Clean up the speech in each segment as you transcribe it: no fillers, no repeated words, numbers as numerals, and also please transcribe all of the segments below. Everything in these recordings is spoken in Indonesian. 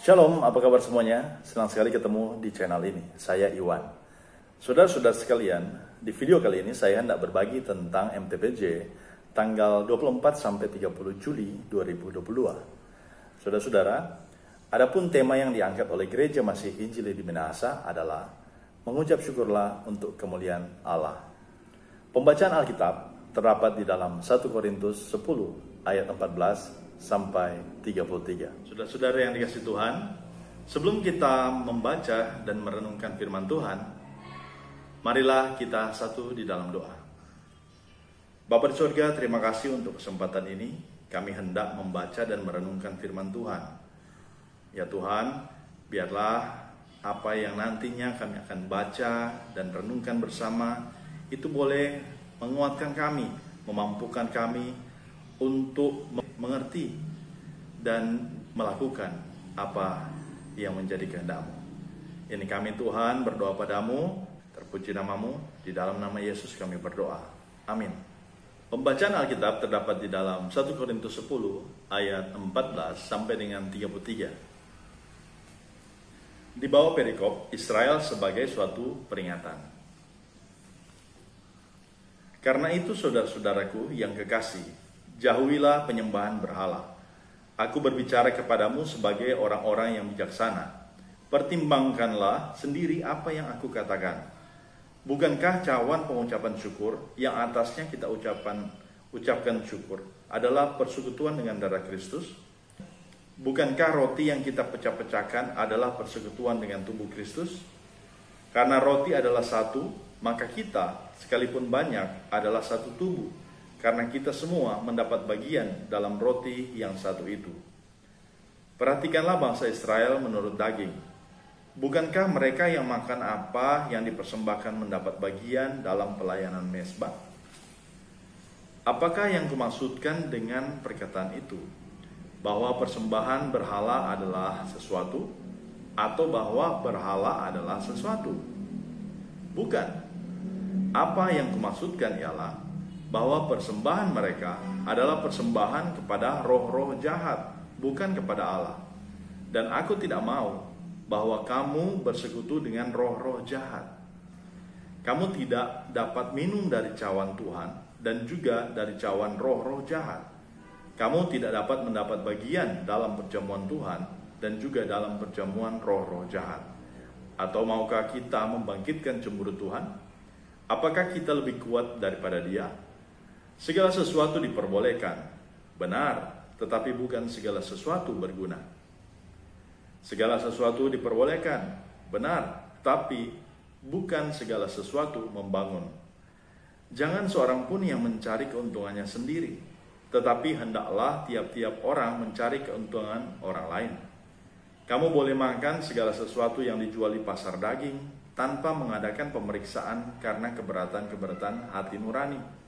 Shalom, apa kabar semuanya? Senang sekali ketemu di channel ini. Saya Iwan. Saudara-saudara sekalian, di video kali ini saya hendak berbagi tentang MTPJ tanggal 24 sampai 30 Juli 2022. Saudara-saudara, adapun tema yang diangkat oleh Gereja Masih Injili di Minahasa adalah mengucap syukurlah untuk kemuliaan Allah. Pembacaan Alkitab terdapat di dalam 1 Korintus 10 ayat 14 sampai 33. Saudara-saudara yang dikasihi Tuhan, sebelum kita membaca dan merenungkan firman Tuhan, marilah kita satu di dalam doa. Bapa di surga, terima kasih untuk kesempatan ini. Kami hendak membaca dan merenungkan firman Tuhan. Ya Tuhan, biarlah apa yang nantinya kami akan baca dan renungkan bersama itu boleh menguatkan kami, memampukan kami untuk mengerti dan melakukan apa yang menjadi kehendak-Mu. Ini kami Tuhan berdoa padamu, terpuji namamu, di dalam nama Yesus kami berdoa. Amin. Pembacaan Alkitab terdapat di dalam 1 Korintus 10 ayat 14 sampai dengan 33. Di bawah perikop Israel sebagai suatu peringatan. Karena itu saudara-saudaraku yang kekasih, jauhilah penyembahan berhala. Aku berbicara kepadamu sebagai orang-orang yang bijaksana. Pertimbangkanlah sendiri apa yang aku katakan. Bukankah cawan pengucapan syukur yang atasnya kita ucapkan syukur adalah persekutuan dengan darah Kristus? Bukankah roti yang kita pecah-pecahkan adalah persekutuan dengan tubuh Kristus? Karena roti adalah satu, maka kita sekalipun banyak adalah satu tubuh, karena kita semua mendapat bagian dalam roti yang satu itu. Perhatikanlah bangsa Israel menurut daging. Bukankah mereka yang makan apa yang dipersembahkan mendapat bagian dalam pelayanan mezbah? Apakah yang kumaksudkan dengan perkataan itu? Bahwa persembahan berhala adalah sesuatu? Atau bahwa berhala adalah sesuatu? Bukan. Apa yang kumaksudkan ialah bahwa persembahan mereka adalah persembahan kepada roh-roh jahat, bukan kepada Allah. Dan aku tidak mau bahwa kamu bersekutu dengan roh-roh jahat. Kamu tidak dapat minum dari cawan Tuhan dan juga dari cawan roh-roh jahat. Kamu tidak dapat mendapat bagian dalam perjamuan Tuhan dan juga dalam perjamuan roh-roh jahat. Atau maukah kita membangkitkan cemburu Tuhan? Apakah kita lebih kuat daripada Dia? Segala sesuatu diperbolehkan, benar, tetapi bukan segala sesuatu berguna. Segala sesuatu diperbolehkan, benar, tapi bukan segala sesuatu membangun. Jangan seorang pun yang mencari keuntungannya sendiri, tetapi hendaklah tiap-tiap orang mencari keuntungan orang lain. Kamu boleh makan segala sesuatu yang dijual di pasar daging, tanpa mengadakan pemeriksaan karena keberatan-keberatan hati nurani.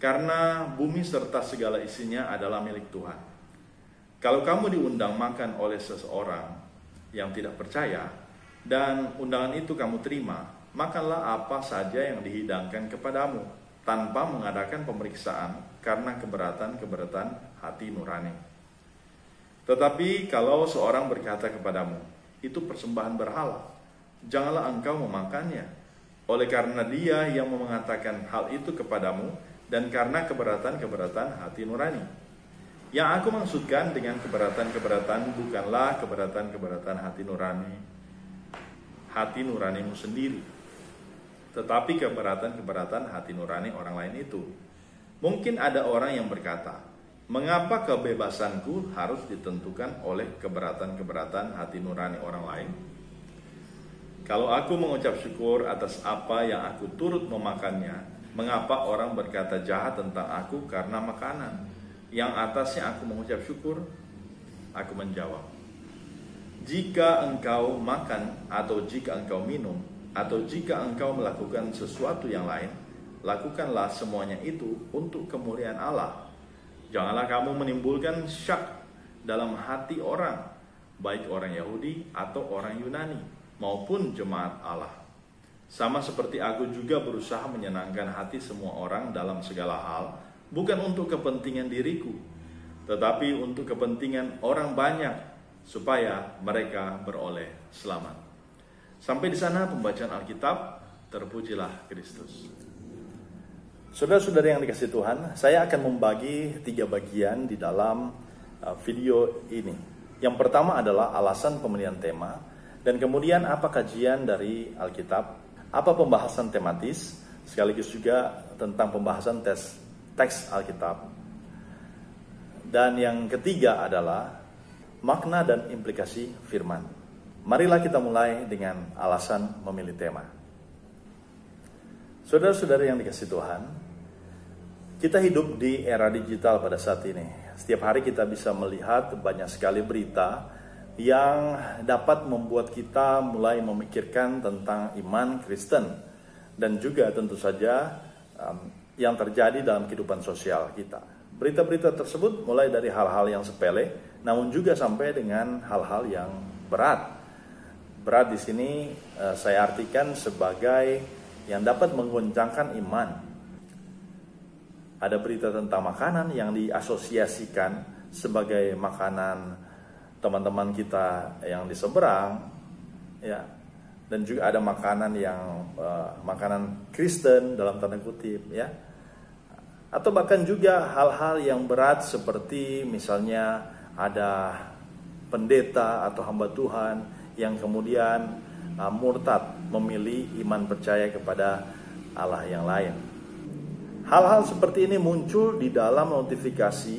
Karena bumi serta segala isinya adalah milik Tuhan. Kalau kamu diundang makan oleh seseorang yang tidak percaya, dan undangan itu kamu terima, makanlah apa saja yang dihidangkan kepadamu, tanpa mengadakan pemeriksaan karena keberatan-keberatan hati nurani. Tetapi kalau seorang berkata kepadamu, itu persembahan berhala, janganlah engkau memakannya, oleh karena dia yang mengatakan hal itu kepadamu, dan karena keberatan-keberatan hati nurani. Yang aku maksudkan dengan keberatan-keberatan bukanlah keberatan-keberatan hati nuranimu sendiri, tetapi keberatan-keberatan hati nurani orang lain itu. Mungkin ada orang yang berkata, mengapa kebebasanku harus ditentukan oleh keberatan-keberatan hati nurani orang lain? Kalau aku mengucap syukur atas apa yang aku turut memakannya, mengapa orang berkata jahat tentang aku karena makanan yang atasnya aku mengucap syukur? Aku menjawab, jika engkau makan atau jika engkau minum atau jika engkau melakukan sesuatu yang lain, lakukanlah semuanya itu untuk kemuliaan Allah. Janganlah kamu menimbulkan syak dalam hati orang, baik orang Yahudi atau orang Yunani maupun jemaat Allah. Sama seperti aku juga berusaha menyenangkan hati semua orang dalam segala hal, bukan untuk kepentingan diriku, tetapi untuk kepentingan orang banyak, supaya mereka beroleh selamat. Sampai di sana pembacaan Alkitab. Terpujilah Kristus. Saudara-saudara yang dikasihi Tuhan, saya akan membagi 3 bagian di dalam video ini. Yang pertama adalah alasan pemilihan tema, dan kemudian apa kajian dari Alkitab, apa pembahasan tematis, sekaligus juga tentang pembahasan teks Alkitab. Dan yang ketiga adalah makna dan implikasi firman. Marilah kita mulai dengan alasan memilih tema. Saudara-saudara yang dikasihi Tuhan, kita hidup di era digital pada saat ini. Setiap hari kita bisa melihat banyak sekali berita yang dapat membuat kita mulai memikirkan tentang iman Kristen. Dan juga tentu saja yang terjadi dalam kehidupan sosial kita. Berita-berita tersebut mulai dari hal-hal yang sepele, namun juga sampai dengan hal-hal yang berat. Berat di sini saya artikan sebagai yang dapat menggoncangkan iman. Ada berita tentang makanan yang diasosiasikan sebagai makanan teman-teman kita yang di seberang, ya. Dan juga ada makanan yang makanan Kristen dalam tanda kutip, ya. Atau bahkan juga hal-hal yang berat seperti misalnya ada pendeta atau hamba Tuhan yang kemudian murtad, memilih iman percaya kepada Allah yang lain. Hal-hal seperti ini muncul di dalam notifikasi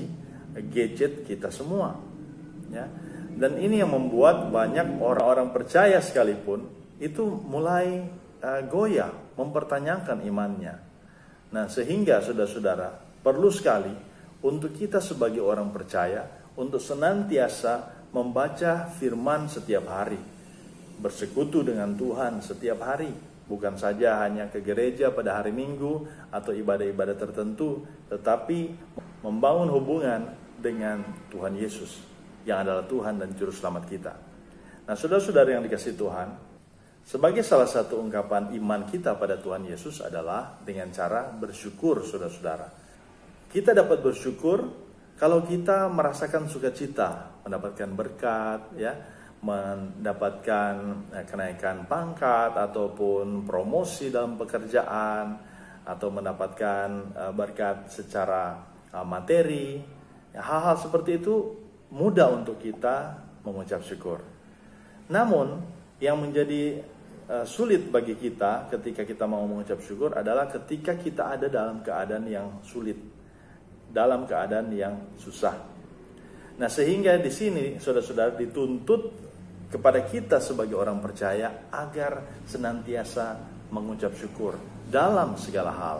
gadget kita semua, ya. Dan ini yang membuat banyak orang-orang percaya sekalipun itu mulai goyah, mempertanyakan imannya. Nah, sehingga saudara-saudara perlu sekali untuk kita sebagai orang percaya untuk senantiasa membaca firman setiap hari, bersekutu dengan Tuhan setiap hari, bukan saja hanya ke gereja pada hari Minggu atau ibadah-ibadah tertentu, tetapi membangun hubungan dengan Tuhan Yesus yang adalah Tuhan dan Juru Selamat kita. Nah, saudara-saudara yang dikasihi Tuhan, sebagai salah satu ungkapan iman kita pada Tuhan Yesus adalah dengan cara bersyukur, saudara-saudara. Kita dapat bersyukur kalau kita merasakan sukacita, mendapatkan berkat, ya, mendapatkan kenaikan pangkat ataupun promosi dalam pekerjaan, atau mendapatkan berkat secara materi. Hal-hal seperti itu mudah untuk kita mengucap syukur. Namun yang menjadi sulit bagi kita ketika kita mau mengucap syukur adalah ketika kita ada dalam keadaan yang sulit, dalam keadaan yang susah. Nah, sehingga di sini saudara-saudara dituntut kepada kita sebagai orang percaya agar senantiasa mengucap syukur dalam segala hal.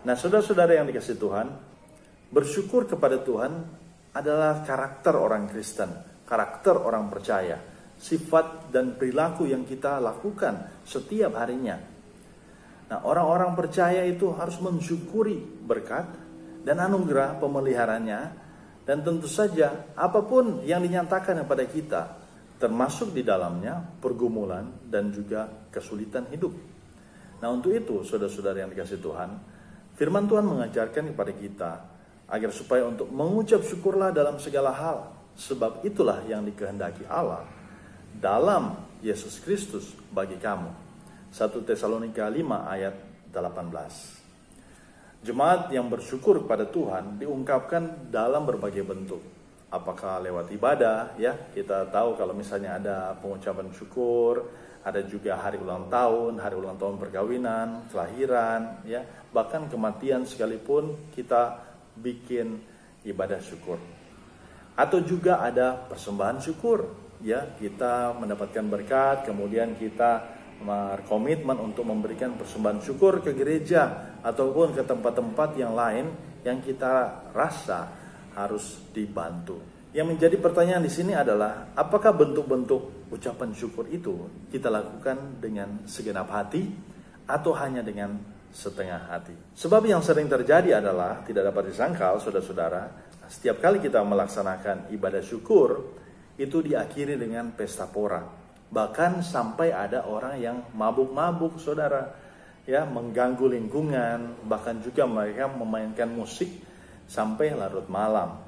Nah, saudara-saudara yang dikasihi Tuhan, bersyukur kepada Tuhan adalah karakter orang Kristen, karakter orang percaya, sifat dan perilaku yang kita lakukan setiap harinya. Nah, orang-orang percaya itu harus mensyukuri berkat dan anugerah pemeliharanya, dan tentu saja apapun yang dinyatakan kepada kita, termasuk di dalamnya pergumulan dan juga kesulitan hidup. Nah, untuk itu saudara-saudara yang dikasihi Tuhan, firman Tuhan mengajarkan kepada kita agar supaya untuk mengucap syukurlah dalam segala hal, sebab itulah yang dikehendaki Allah dalam Yesus Kristus bagi kamu. 1 Tesalonika 5 ayat 18. Jemaat yang bersyukur kepada Tuhan diungkapkan dalam berbagai bentuk. Apakah lewat ibadah, ya, kita tahu kalau misalnya ada pengucapan syukur, ada juga hari ulang tahun perkawinan, kelahiran, ya, bahkan kematian sekalipun kita bikin ibadah syukur. Atau juga ada persembahan syukur, ya, kita mendapatkan berkat, kemudian kita berkomitmen untuk memberikan persembahan syukur ke gereja ataupun ke tempat-tempat yang lain yang kita rasa harus dibantu. Yang menjadi pertanyaan di sini adalah, apakah bentuk-bentuk ucapan syukur itu kita lakukan dengan segenap hati atau hanya dengan setengah hati? Sebab yang sering terjadi adalah tidak dapat disangkal, saudara-saudara, setiap kali kita melaksanakan ibadah syukur itu diakhiri dengan pesta pora. Bahkan sampai ada orang yang mabuk-mabuk, saudara, ya, mengganggu lingkungan, bahkan juga mereka memainkan musik sampai larut malam.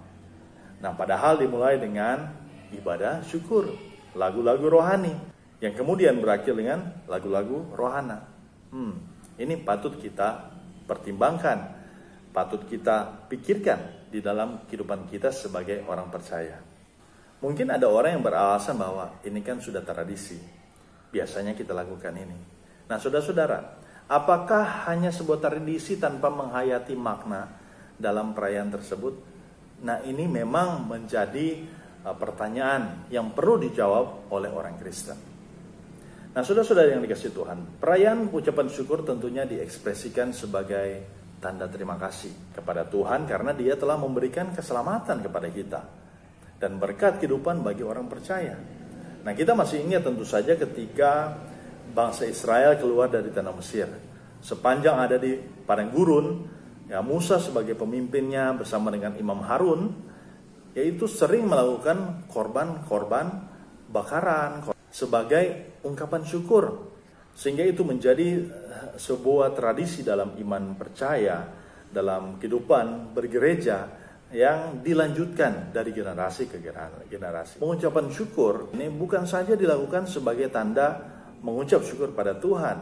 Nah, padahal dimulai dengan ibadah syukur, lagu-lagu rohani, yang kemudian berakhir dengan lagu-lagu rohana. Ini patut kita pertimbangkan, patut kita pikirkan di dalam kehidupan kita sebagai orang percaya. Mungkin ada orang yang beralasan bahwa ini kan sudah tradisi, biasanya kita lakukan ini. Nah, saudara-saudara, apakah hanya sebuah tradisi tanpa menghayati makna dalam perayaan tersebut? Nah, ini memang menjadi pertanyaan yang perlu dijawab oleh orang Kristen. Nah, saudara-saudara yang dikasihi Tuhan, perayaan ucapan syukur tentunya diekspresikan sebagai tanda terima kasih kepada Tuhan karena Dia telah memberikan keselamatan kepada kita dan berkat kehidupan bagi orang percaya. Nah, kita masih ingat tentu saja ketika bangsa Israel keluar dari tanah Mesir. Sepanjang ada di padang gurun, ya, Musa sebagai pemimpinnya bersama dengan Imam Harun, yaitu sering melakukan korban bakaran sebagai ungkapan syukur, sehingga itu menjadi sebuah tradisi dalam iman percaya, dalam kehidupan bergereja yang dilanjutkan dari generasi ke generasi. Pengucapan syukur ini bukan saja dilakukan sebagai tanda mengucap syukur pada Tuhan,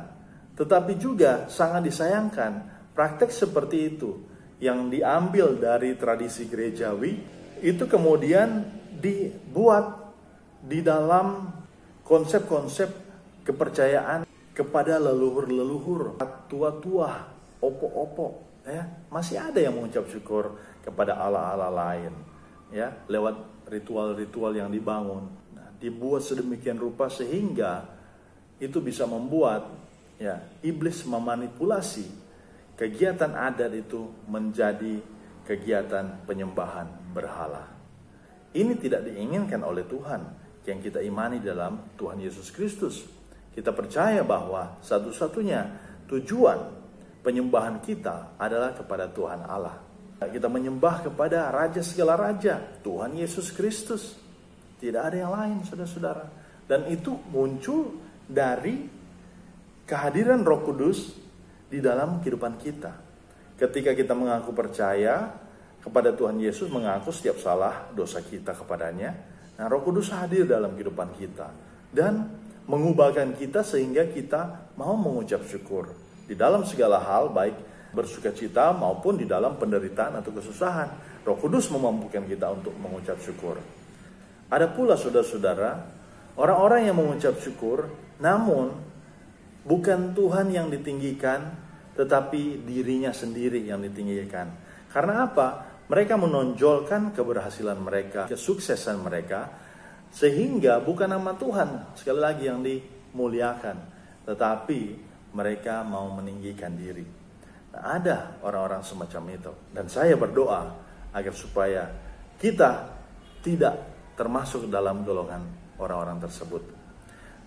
tetapi juga sangat disayangkan praktek seperti itu yang diambil dari tradisi gerejawi itu kemudian dibuat di dalam konsep-konsep kepercayaan kepada leluhur-leluhur, tua-tua, opo-opo, ya. Masih ada yang mengucap syukur kepada Allah-Allah lain, ya, lewat ritual-ritual yang dibangun. Nah, dibuat sedemikian rupa sehingga itu bisa membuat, ya, iblis memanipulasi kegiatan adat itu menjadi kegiatan penyembahan berhala. Ini tidak diinginkan oleh Tuhan yang kita imani dalam Tuhan Yesus Kristus. Kita percaya bahwa satu-satunya tujuan penyembahan kita adalah kepada Tuhan Allah. Kita menyembah kepada Raja segala Raja, Tuhan Yesus Kristus. Tidak ada yang lain, saudara-saudara. Dan itu muncul dari kehadiran Roh Kudus di dalam kehidupan kita. Ketika kita mengaku percaya kepada Tuhan Yesus, mengaku setiap salah dosa kita kepadanya, nah, Roh Kudus hadir dalam kehidupan kita dan mengubahkan kita sehingga kita mau mengucap syukur di dalam segala hal, baik bersukacita maupun di dalam penderitaan atau kesusahan. Roh Kudus memampukan kita untuk mengucap syukur. Ada pula saudara-saudara, orang-orang yang mengucap syukur, namun bukan Tuhan yang ditinggikan, tetapi dirinya sendiri yang ditinggikan. Karena apa? Mereka menonjolkan keberhasilan mereka, kesuksesan mereka, sehingga bukan nama Tuhan sekali lagi yang dimuliakan, tetapi mereka mau meninggikan diri. Nah, ada orang-orang semacam itu, dan saya berdoa agar supaya kita tidak termasuk dalam golongan orang-orang tersebut.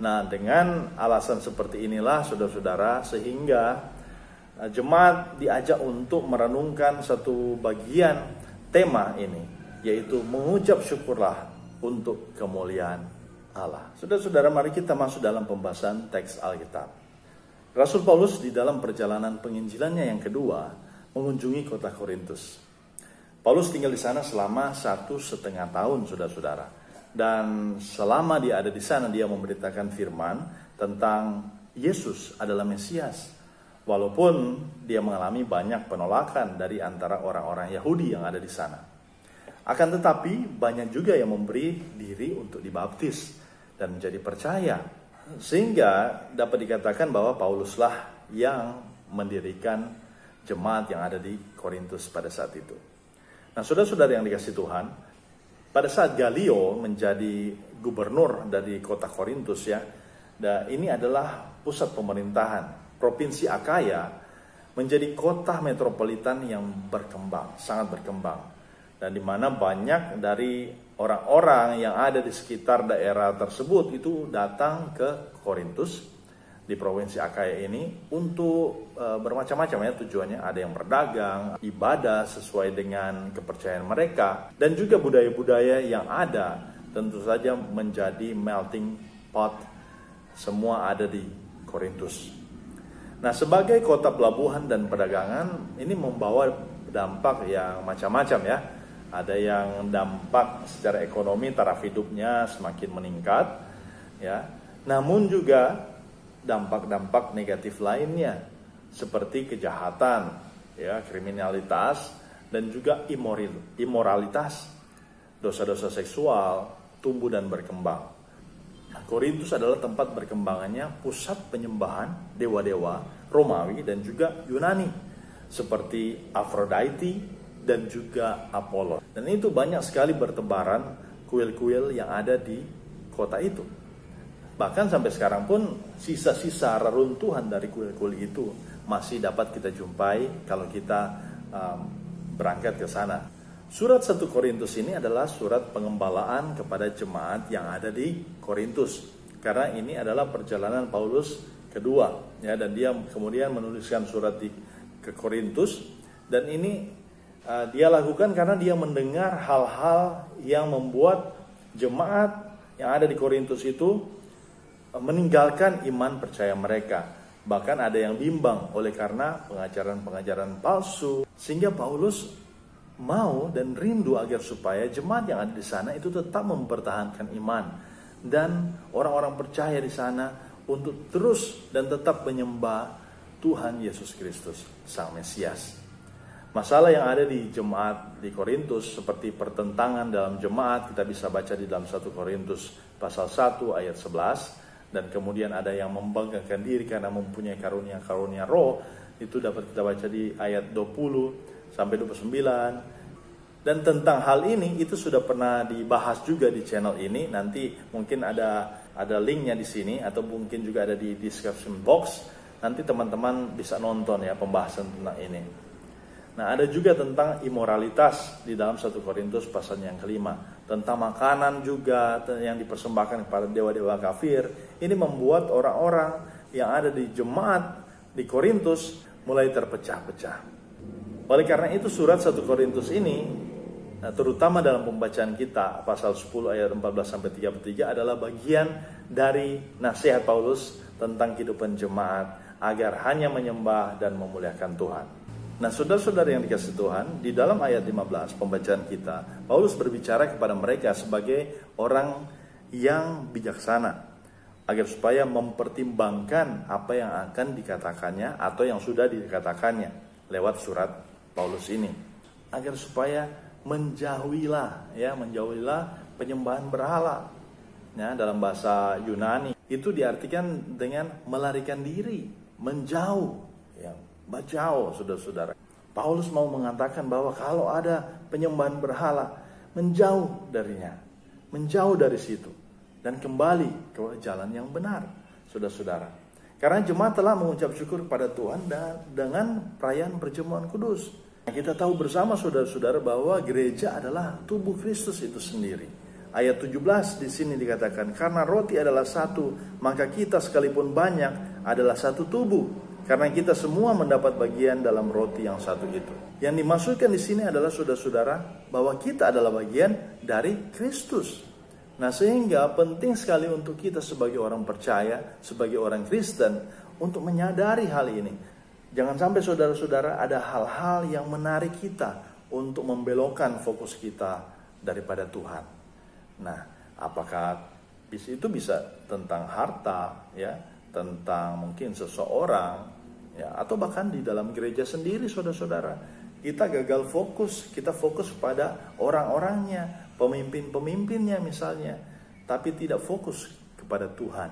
Nah, dengan alasan seperti inilah saudara-saudara, sehingga jemaat diajak untuk merenungkan satu bagian tema ini, yaitu mengucap syukurlah untuk kemuliaan Allah. Saudara-saudara, mari kita masuk dalam pembahasan teks Alkitab. Rasul Paulus di dalam perjalanan penginjilannya yang kedua mengunjungi kota Korintus. Paulus tinggal di sana selama 1,5 tahun, saudara-saudara. Dan selama dia ada di sana, dia memberitakan firman tentang Yesus adalah Mesias. Walaupun dia mengalami banyak penolakan dari antara orang-orang Yahudi yang ada di sana. Akan tetapi banyak juga yang memberi diri untuk dibaptis dan menjadi percaya. Sehingga dapat dikatakan bahwa Pauluslah yang mendirikan jemaat yang ada di Korintus pada saat itu. Nah, saudara-saudara yang dikasihi Tuhan, pada saat Galio menjadi gubernur dari kota Korintus, ya, dan ini adalah pusat pemerintahan. Provinsi Akaya menjadi kota metropolitan yang berkembang, sangat berkembang, dan di mana banyak dari orang-orang yang ada di sekitar daerah tersebut itu datang ke Korintus di provinsi Akaya ini untuk bermacam-macam, ya, tujuannya. Ada yang berdagang, ibadah sesuai dengan kepercayaan mereka, dan juga budaya-budaya yang ada tentu saja menjadi melting pot, semua ada di Korintus. Nah, sebagai kota pelabuhan dan perdagangan, ini membawa dampak yang macam-macam, ya. ada yang dampak secara ekonomi taraf hidupnya semakin meningkat, ya. Namun juga dampak-dampak negatif lainnya seperti kejahatan, ya, kriminalitas, dan juga imoralitas, dosa-dosa seksual tumbuh dan berkembang. Korintus adalah tempat berkembangannya pusat penyembahan dewa-dewa Romawi dan juga Yunani seperti Aphrodite dan juga Apollo. Dan itu banyak sekali bertebaran kuil-kuil yang ada di kota itu. Bahkan sampai sekarang pun sisa-sisa reruntuhan dari kuil-kuil itu masih dapat kita jumpai kalau kita berangkat ke sana. Surat 1 Korintus ini adalah surat pengembalaan kepada jemaat yang ada di Korintus. Karena ini adalah perjalanan Paulus kedua, ya, dan dia kemudian menuliskan surat ke Korintus, dan ini dia lakukan karena dia mendengar hal-hal yang membuat jemaat yang ada di Korintus itu meninggalkan iman percaya mereka. Bahkan ada yang bimbang oleh karena pengajaran-pengajaran palsu, sehingga Paulus mau dan rindu agar supaya jemaat yang ada di sana itu tetap mempertahankan iman dan orang-orang percaya di sana untuk terus dan tetap menyembah Tuhan Yesus Kristus Sang Mesias. Masalah yang ada di jemaat di Korintus seperti pertentangan dalam jemaat kita bisa baca di dalam 1 Korintus pasal 1 ayat 11, dan kemudian ada yang membanggakan diri karena mempunyai karunia-karunia roh, itu dapat kita baca di ayat 20 sampai 29. Dan tentang hal ini itu sudah pernah dibahas juga di channel ini. Nanti mungkin ada linknya di sini atau mungkin juga ada di description box. Nanti teman-teman bisa nonton ya pembahasan tentang ini. Nah, ada juga tentang imoralitas di dalam 1 Korintus pasal yang kelima. Tentang makanan juga yang dipersembahkan kepada dewa-dewa kafir. Ini membuat orang-orang yang ada di jemaat di Korintus mulai terpecah-pecah. Oleh karena itu surat 1 Korintus ini, terutama dalam pembacaan kita pasal 10 ayat 14-33 adalah bagian dari nasihat Paulus tentang kehidupan jemaat agar hanya menyembah dan memuliakan Tuhan. Nah, saudara-saudara yang dikasihi Tuhan, di dalam ayat 15 pembacaan kita, Paulus berbicara kepada mereka sebagai orang yang bijaksana agar supaya mempertimbangkan apa yang akan dikatakannya atau yang sudah dikatakannya lewat surat Paulus ini, agar supaya menjauhilah penyembahan berhala. Ya, dalam bahasa Yunani itu diartikan dengan melarikan diri, menjauh, ya, bajau, saudara-saudara. Paulus mau mengatakan bahwa kalau ada penyembahan berhala, menjauh darinya, menjauh dari situ, dan kembali ke jalan yang benar, saudara-saudara. Karena jemaat telah mengucap syukur kepada Tuhan dengan perayaan perjamuan kudus. Kita tahu bersama saudara-saudara bahwa gereja adalah tubuh Kristus itu sendiri. Ayat 17 di sini dikatakan, karena roti adalah satu, maka kita sekalipun banyak adalah satu tubuh. Karena kita semua mendapat bagian dalam roti yang satu itu. Yang dimaksudkan di sini adalah saudara-saudara bahwa kita adalah bagian dari Kristus. Nah, sehingga penting sekali untuk kita sebagai orang percaya, sebagai orang Kristen, untuk menyadari hal ini. Jangan sampai saudara-saudara ada hal-hal yang menarik kita untuk membelokkan fokus kita daripada Tuhan. Nah, apakah itu bisa tentang harta, ya, tentang mungkin seseorang, ya, atau bahkan di dalam gereja sendiri, saudara-saudara. Kita gagal fokus, kita fokus pada orang-orangnya, pemimpin-pemimpinnya misalnya, tapi tidak fokus kepada Tuhan.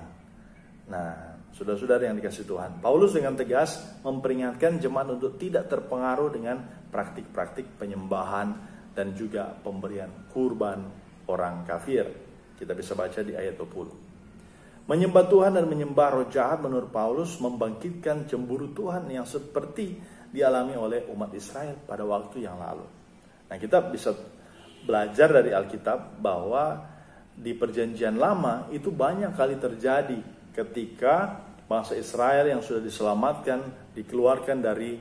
Nah, saudara-saudara yang dikasihi Tuhan, Paulus dengan tegas memperingatkan jemaat untuk tidak terpengaruh dengan praktik-praktik penyembahan dan juga pemberian kurban orang kafir. Kita bisa baca di ayat 20. Menyembah Tuhan dan menyembah roh jahat menurut Paulus membangkitkan cemburu Tuhan yang seperti dialami oleh umat Israel pada waktu yang lalu. Nah, kita bisa belajar dari Alkitab bahwa di perjanjian lama itu banyak kali terjadi ketika bangsa Israel yang sudah diselamatkan, dikeluarkan dari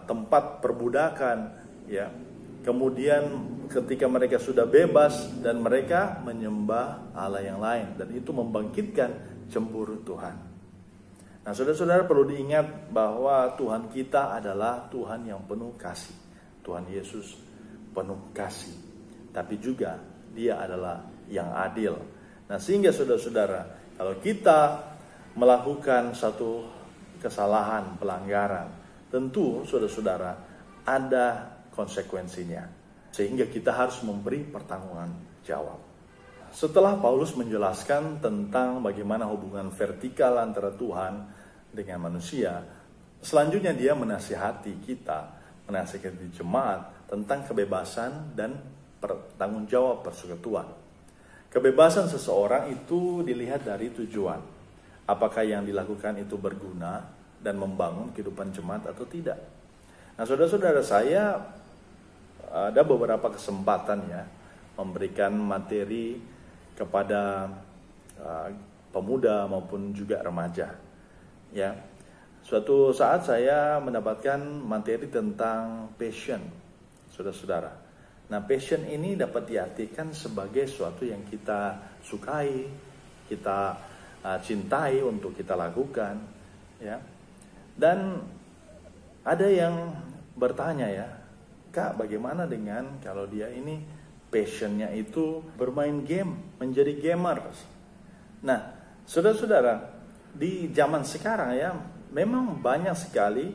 tempat perbudakan, ya. Kemudian ketika mereka sudah bebas dan mereka menyembah Allah yang lain, dan itu membangkitkan cemburu Tuhan. Nah, saudara-saudara perlu diingat bahwa Tuhan kita adalah Tuhan yang penuh kasih. Tuhan Yesus penuh kasih, tapi juga Dia adalah yang adil. Nah, sehingga saudara-saudara, kalau kita melakukan satu kesalahan, pelanggaran, tentu saudara-saudara ada konsekuensinya, sehingga kita harus memberi pertanggungan jawab. Setelah Paulus menjelaskan tentang bagaimana hubungan vertikal antara Tuhan dengan manusia, selanjutnya dia menasihati kita, menasihati jemaat tentang kebebasan dan pertanggung jawab persekutuan. Kebebasan seseorang itu dilihat dari tujuan. Apakah yang dilakukan itu berguna dan membangun kehidupan jemaat atau tidak. Nah, saudara-saudara, saya ada beberapa kesempatan ya memberikan materi kepada pemuda maupun juga remaja. Ya, suatu saat saya mendapatkan materi tentang passion, saudara-saudara. Nah, passion ini dapat diartikan sebagai sesuatu yang kita sukai, kita cintai untuk kita lakukan, ya. Dan ada yang bertanya ya, Kak, bagaimana dengan kalau dia ini passionnya itu bermain game, menjadi gamer. Nah, saudara-saudara, di zaman sekarang ya, memang banyak sekali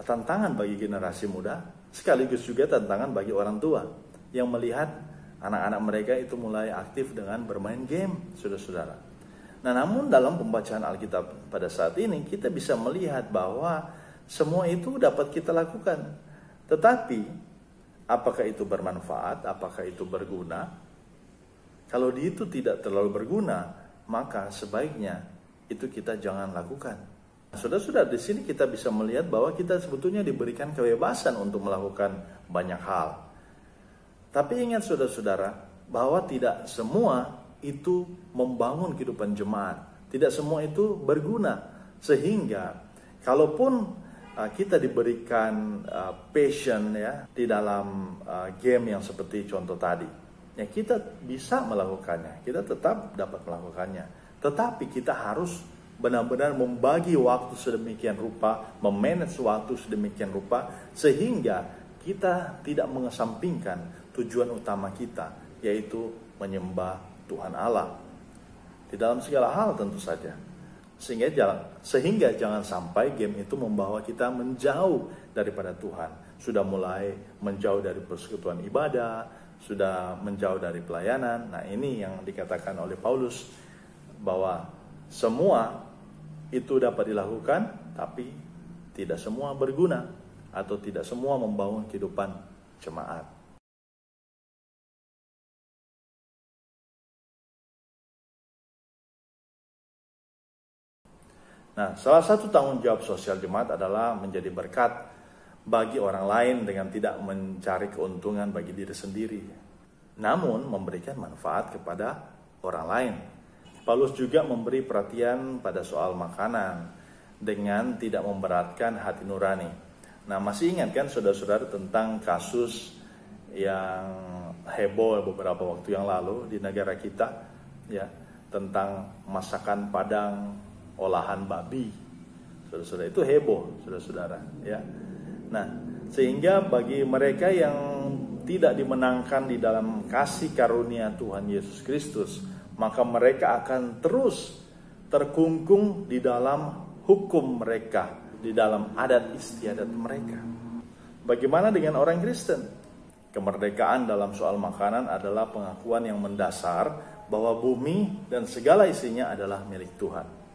tantangan bagi generasi muda, sekaligus juga tantangan bagi orang tua yang melihat anak-anak mereka itu mulai aktif dengan bermain game, saudara-saudara. Nah, namun dalam pembacaan Alkitab pada saat ini, kita bisa melihat bahwa semua itu dapat kita lakukan. Tetapi, apakah itu bermanfaat? Apakah itu berguna? Kalau itu tidak terlalu berguna, maka sebaiknya itu kita jangan lakukan. Saudara-saudara, di sini kita bisa melihat bahwa kita sebetulnya diberikan kebebasan untuk melakukan banyak hal. Tapi ingat saudara-saudara, bahwa tidak semua itu membangun kehidupan jemaat. Tidak semua itu berguna. Sehingga, kalaupun kita diberikan passion ya di dalam game yang seperti contoh tadi, ya kita bisa melakukannya, kita tetap dapat melakukannya. Tetapi kita harus benar-benar membagi waktu sedemikian rupa, memanage waktu sedemikian rupa, sehingga kita tidak mengesampingkan tujuan utama kita, yaitu menyembah Tuhan Allah di dalam segala hal tentu saja. Sehingga jangan sampai game itu membawa kita menjauh daripada Tuhan. Sudah mulai menjauh dari persekutuan ibadah, sudah menjauh dari pelayanan. Nah, ini yang dikatakan oleh Paulus, bahwa semua itu dapat dilakukan, tapi tidak semua berguna atau tidak semua membangun kehidupan jemaat. Nah, salah satu tanggung jawab sosial jemaat adalah menjadi berkat bagi orang lain dengan tidak mencari keuntungan bagi diri sendiri, namun memberikan manfaat kepada orang lain. Paulus juga memberi perhatian pada soal makanan dengan tidak memberatkan hati nurani. Nah, masih ingat kan saudara-saudara tentang kasus yang heboh beberapa waktu yang lalu di negara kita, ya, tentang masakan Padang olahan babi, saudara-saudara, itu heboh, saudara-saudara, ya. Nah, sehingga bagi mereka yang tidak dimenangkan di dalam kasih karunia Tuhan Yesus Kristus, maka mereka akan terus terkungkung di dalam hukum mereka, di dalam adat istiadat mereka. Bagaimana dengan orang Kristen? Kemerdekaan dalam soal makanan adalah pengakuan yang mendasar bahwa bumi dan segala isinya adalah milik Tuhan.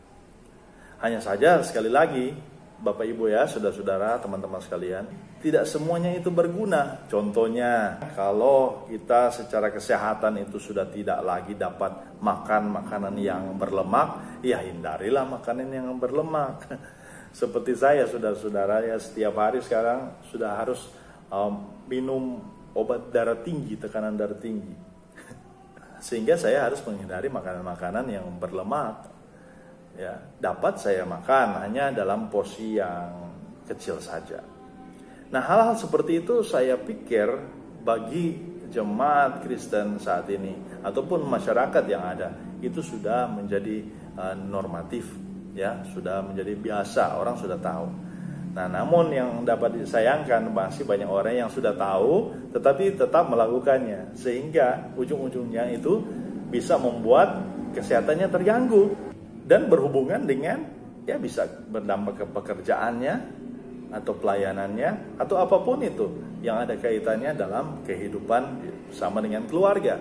Hanya saja sekali lagi, Bapak Ibu ya, saudara-saudara, teman-teman sekalian, tidak semuanya itu berguna. Contohnya, kalau kita secara kesehatan itu sudah tidak lagi dapat makan makanan yang berlemak, ya hindarilah makanan yang berlemak. Seperti saya, saudara-saudara, ya setiap hari sekarang sudah harus minum obat darah tinggi, tekanan darah tinggi. Sehingga saya harus menghindari makanan-makanan yang berlemak. Ya, dapat saya makan hanya dalam porsi yang kecil saja. Nah, hal-hal seperti itu saya pikir bagi jemaat Kristen saat ini ataupun masyarakat yang ada itu sudah menjadi normatif, ya, sudah menjadi biasa, orang sudah tahu. Nah, namun yang dapat disayangkan masih banyak orang yang sudah tahu tetapi tetap melakukannya, sehingga ujung-ujungnya itu bisa membuat kesehatannya terganggu dan berhubungan dengan bisa berdampak ke pekerjaannya atau pelayanannya atau apapun itu yang ada kaitannya dalam kehidupan bersama dengan keluarga.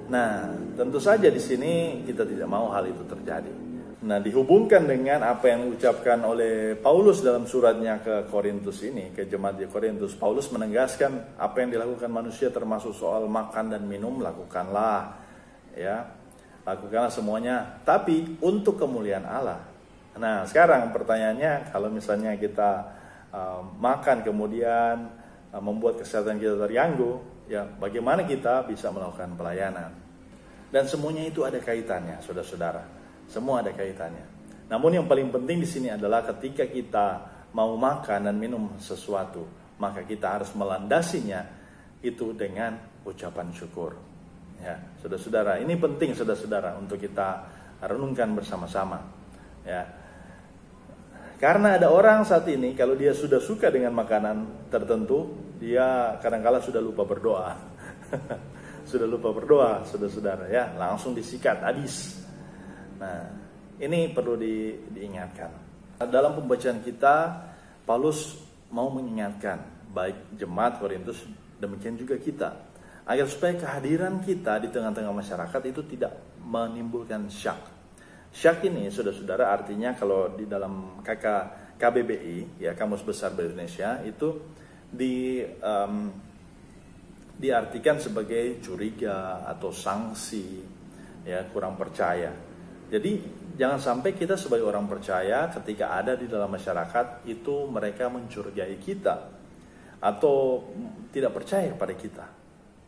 Nah, tentu saja di sini kita tidak mau hal itu terjadi. Nah, dihubungkan dengan apa yang diucapkan oleh Paulus dalam suratnya ke Korintus ini, ke jemaat di Korintus, Paulus menegaskan apa yang dilakukan manusia termasuk soal makan dan minum, lakukanlah semuanya, tapi untuk kemuliaan Allah. Nah, sekarang pertanyaannya, kalau misalnya kita makan kemudian membuat kesehatan kita terganggu, bagaimana kita bisa melakukan pelayanan? Dan semuanya itu ada kaitannya, saudara-saudara. Semua ada kaitannya. Namun yang paling penting di sini adalah ketika kita mau makan dan minum sesuatu, maka kita harus melandasinya itu dengan ucapan syukur. Ya, saudara-saudara, ini penting saudara-saudara untuk kita renungkan bersama-sama. Ya. Karena ada orang saat ini kalau dia sudah suka dengan makanan tertentu, dia kadang-kala sudah lupa berdoa. Sudah lupa berdoa, saudara-saudara, ya, langsung disikat habis. Nah, ini perlu diingatkan. Dalam pembacaan kita, Paulus mau mengingatkan baik jemaat Korintus, demikian juga kita, agar supaya kehadiran kita di tengah-tengah masyarakat itu tidak menimbulkan syak. Syak ini, saudara-saudara, artinya kalau di dalam KBBI, ya, Kamus Besar Bahasa Indonesia, itu diartikan sebagai curiga atau sanksi, ya, kurang percaya. Jadi jangan sampai kita sebagai orang percaya ketika ada di dalam masyarakat itu mereka mencurigai kita atau tidak percaya pada kita.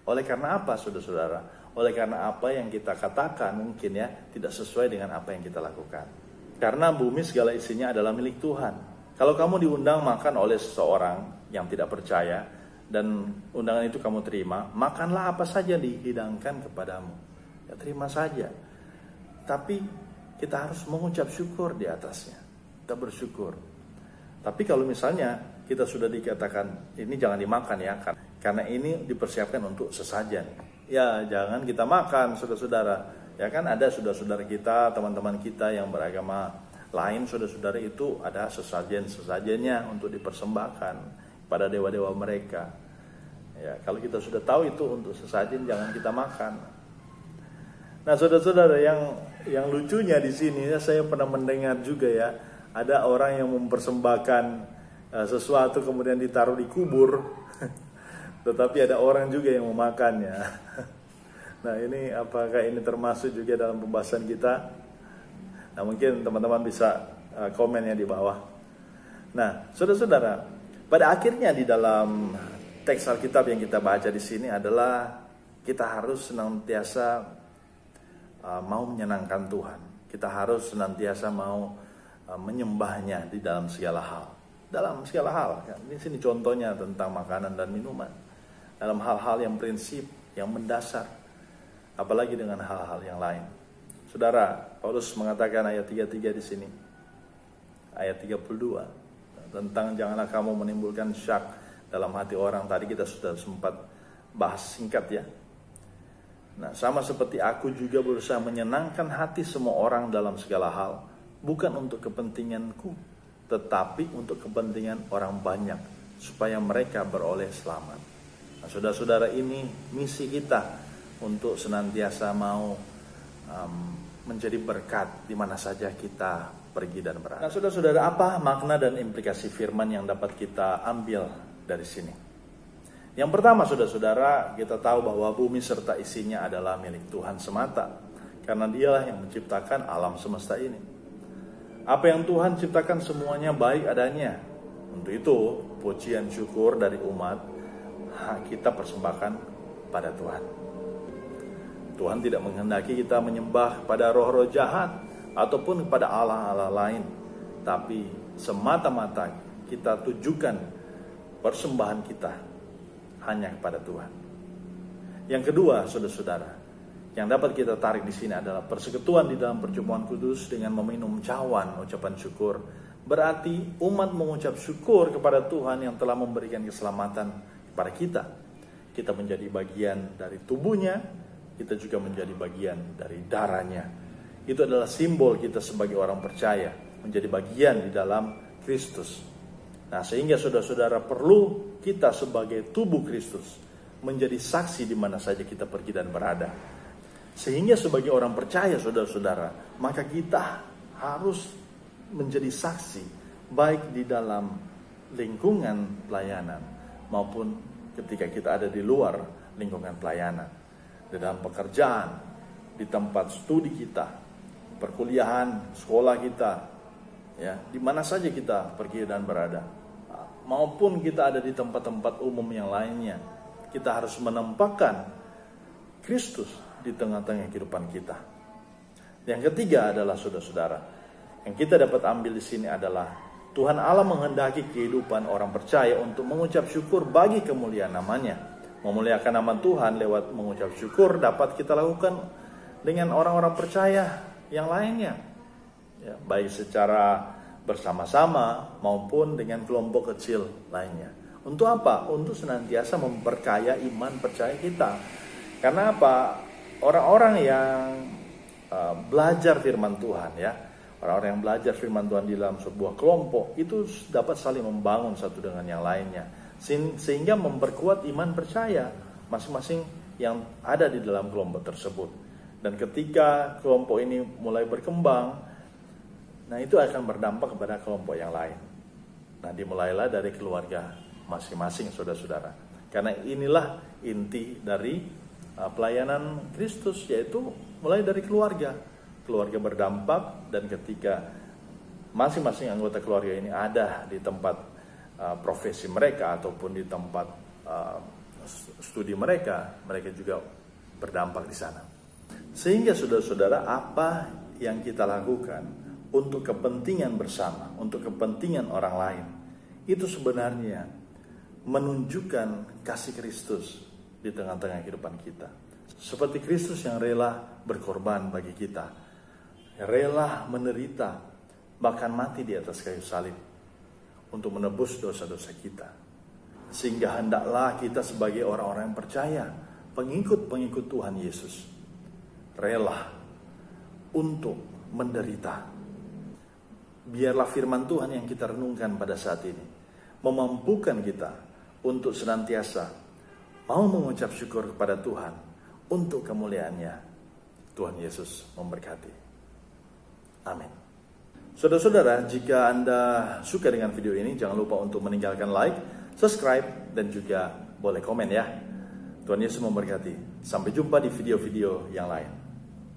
Oleh karena apa, saudara-saudara? Oleh karena apa yang kita katakan mungkin tidak sesuai dengan apa yang kita lakukan. Karena bumi segala isinya adalah milik Tuhan. Kalau kamu diundang makan oleh seseorang yang tidak percaya dan undangan itu kamu terima, makanlah apa saja dihidangkan kepadamu. Ya, terima saja. Tapi kita harus mengucap syukur di atasnya. Kita bersyukur. Tapi kalau misalnya kita sudah dikatakan ini jangan dimakan ya, karena ini dipersiapkan untuk sesajen. Ya, jangan kita makan, saudara-saudara. Ya kan ada saudara-saudara kita, teman-teman kita yang beragama lain, saudara-saudara itu ada sesajen-sesajennya untuk dipersembahkan pada dewa-dewa mereka. Ya, kalau kita sudah tahu itu untuk sesajen, jangan kita makan. Nah, saudara-saudara, yang lucunya di sini saya pernah mendengar juga ada orang yang mempersembahkan sesuatu kemudian ditaruh di kubur, tetapi ada orang juga yang memakannya. Nah, ini apakah ini termasuk juga dalam pembahasan kita? Nah, mungkin teman-teman bisa komennya di bawah. Nah, saudara-saudara, pada akhirnya di dalam teks Alkitab yang kita baca di sini adalah kita harus senantiasa mau menyenangkan Tuhan. Kita harus senantiasa mau menyembahnya di dalam segala hal. Dalam segala hal. Di sini contohnya tentang makanan dan minuman. Dalam hal-hal yang prinsip, yang mendasar. Apalagi dengan hal-hal yang lain. Saudara, Paulus mengatakan ayat 33 di sini. Ayat 32. Tentang janganlah kamu menimbulkan syak dalam hati orang. Tadi kita sudah sempat bahas singkat ya. Nah, sama seperti aku juga berusaha menyenangkan hati semua orang dalam segala hal, bukan untuk kepentinganku, tetapi untuk kepentingan orang banyak, supaya mereka beroleh selamat. Nah, saudara-saudara, ini misi kita untuk senantiasa mau menjadi berkat di mana saja kita pergi dan berada. Nah, saudara-saudara, apa makna dan implikasi firman yang dapat kita ambil dari sini? Yang pertama, saudara-saudara, kita tahu bahwa bumi serta isinya adalah milik Tuhan semata, karena Dialah yang menciptakan alam semesta ini. Apa yang Tuhan ciptakan semuanya baik adanya. Untuk itu, pujian syukur dari umat kita persembahkan pada Tuhan. Tuhan tidak menghendaki kita menyembah pada roh-roh jahat ataupun kepada allah-allah lain, tapi semata-mata kita tujukan persembahan kita hanya kepada Tuhan. Yang kedua, saudara-saudara, yang dapat kita tarik di sini adalah persekutuan di dalam perjamuan kudus dengan meminum cawan ucapan syukur berarti umat mengucap syukur kepada Tuhan yang telah memberikan keselamatan kepada kita. Kita menjadi bagian dari tubuhnya, kita juga menjadi bagian dari darahnya. Itu adalah simbol kita sebagai orang percaya, menjadi bagian di dalam Kristus. Nah, sehingga saudara-saudara perlu kita sebagai tubuh Kristus menjadi saksi di mana saja kita pergi dan berada. Sehingga sebagai orang percaya, saudara-saudara, maka kita harus menjadi saksi baik di dalam lingkungan pelayanan maupun ketika kita ada di luar lingkungan pelayanan, di dalam pekerjaan, di tempat studi kita, perkuliahan, sekolah kita, ya, di mana saja kita pergi dan berada, maupun kita ada di tempat-tempat umum yang lainnya, kita harus menempatkan Kristus di tengah-tengah kehidupan kita. Yang ketiga adalah saudara-saudara, yang kita dapat ambil di sini adalah Tuhan Allah menghendaki kehidupan orang percaya untuk mengucap syukur bagi kemuliaan namanya. Memuliakan nama Tuhan lewat mengucap syukur dapat kita lakukan dengan orang-orang percaya yang lainnya, ya, baik secara bersama-sama maupun dengan kelompok kecil lainnya. Untuk apa? Untuk senantiasa memperkaya iman percaya kita. Karena apa? Orang-orang yang belajar firman Tuhan, ya, orang-orang yang belajar firman Tuhan di dalam sebuah kelompok itu dapat saling membangun satu dengan yang lainnya, sehingga memperkuat iman percaya masing-masing yang ada di dalam kelompok tersebut. Dan ketika kelompok ini mulai berkembang, nah itu akan berdampak kepada kelompok yang lain. Nah, dimulailah dari keluarga masing-masing, saudara-saudara. Karena inilah inti dari pelayanan Kristus, yaitu mulai dari keluarga. Keluarga berdampak, dan ketika masing-masing anggota keluarga ini ada di tempat profesi mereka ataupun di tempat studi mereka, mereka juga berdampak di sana. Sehingga saudara-saudara, apa yang kita lakukan untuk kepentingan bersama, untuk kepentingan orang lain, itu sebenarnya menunjukkan kasih Kristus di tengah-tengah kehidupan kita. Seperti Kristus yang rela berkorban bagi kita, rela menderita, bahkan mati di atas kayu salib untuk menebus dosa-dosa kita. Sehingga hendaklah kita sebagai orang-orang yang percaya, pengikut-pengikut Tuhan Yesus, rela untuk menderita. Biarlah firman Tuhan yang kita renungkan pada saat ini memampukan kita untuk senantiasa mau mengucap syukur kepada Tuhan untuk kemuliaan-Nya. Tuhan Yesus memberkati. Amin. Saudara-saudara, jika Anda suka dengan video ini, jangan lupa untuk meninggalkan like, subscribe, dan juga boleh komen ya. Tuhan Yesus memberkati. Sampai jumpa di video-video yang lain.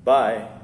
Bye.